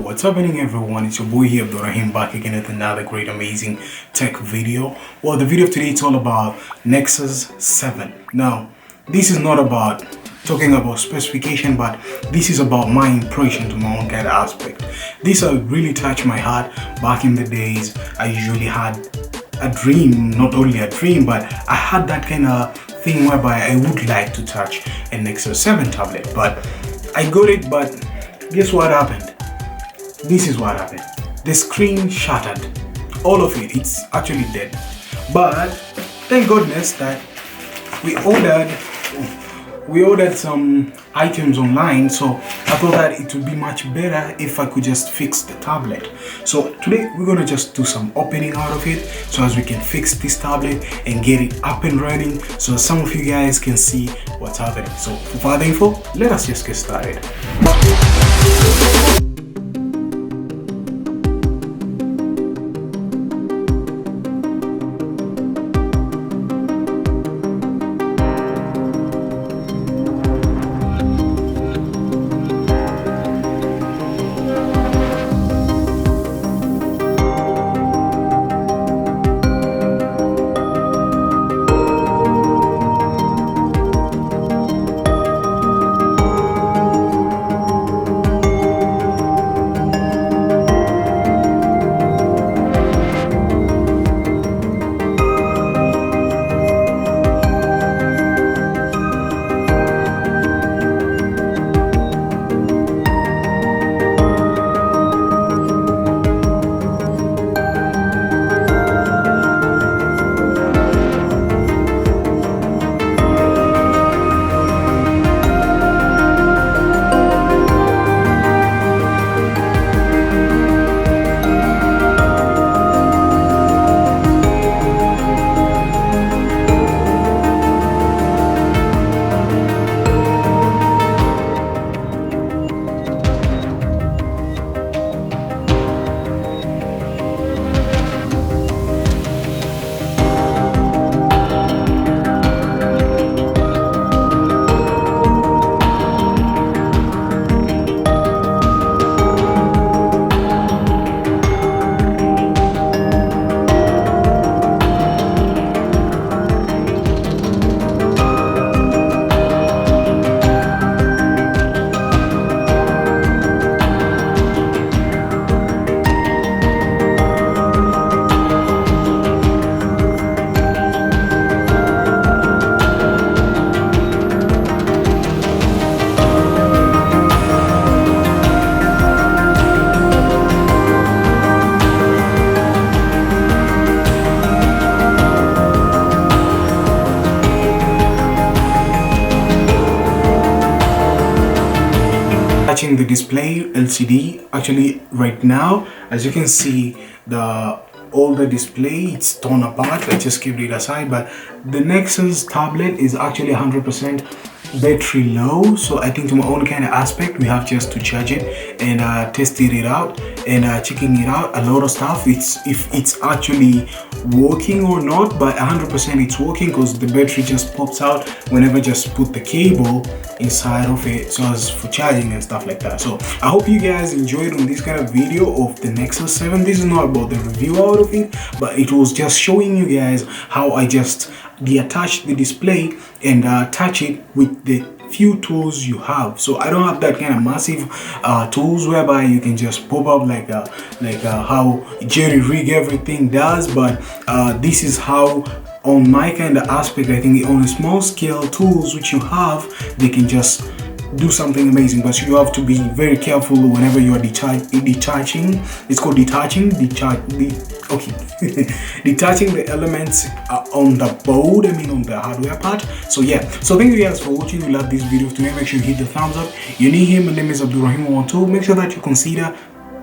What's happening, everyone? It's your boy here, Abdurrahim, back again with another great amazing tech video. Well, the video of today is all about Nexus 7. Now, this is not about talking about specification, but this is about my impression to my own kind of aspect. This really touched my heart. Back in the days, I usually had a dream, not only a dream, but I had that kind of thing whereby I would like to touch a Nexus 7 tablet, but I got it. But guess what happened? This is what happened. The screen shattered. All of it. It's actually dead. But thank goodness that we ordered some items online, so I thought that it would be much better if I could just fix the tablet. So today we're gonna just do some opening out of it so as we can fix this tablet and get it up and running so some of you guys can see what's happening. So for further info, let us just get started. Touching the display LCD. Actually right now, as you can see, all the display, it's torn apart. I just kept it aside, but the Nexus tablet is actually 100% battery low, so I think to my own kind of aspect we have just to charge it and testing it out and checking it out, a lot of stuff, if it's actually working or not. But 100% it's working because the battery just pops out whenever just put the cable inside of it, so as for charging and stuff like that. So I hope you guys enjoyed on this kind of video of the Nexus 7. This is not about the review out of it, but it was just showing you guys how I just deattach the display and touch it with the few tools you have. So I don't have that kind of massive tools whereby you can just pop up like how jerry rig everything does, but this is how, on my kind of aspect, I think on a small scale tools which you have, they can just do something amazing. But you have to be very careful whenever you are detaching. It's called detaching. Detaching the elements on the board, on the hardware part. So yeah, so thank you guys for watching. If you love this video today, make sure you hit the thumbs up. You need him, my name is Abdurrahim12. Make sure that you consider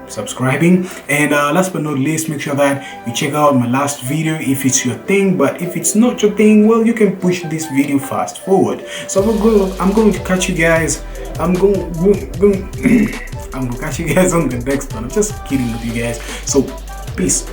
subscribing, and last but not least, make sure that you check out my last video if it's your thing. But if it's not your thing, well, you can push this video fast forward. So I'm going to catch you guys. I'm going to catch you guys on the next one. I'm just kidding with you guys. So peace.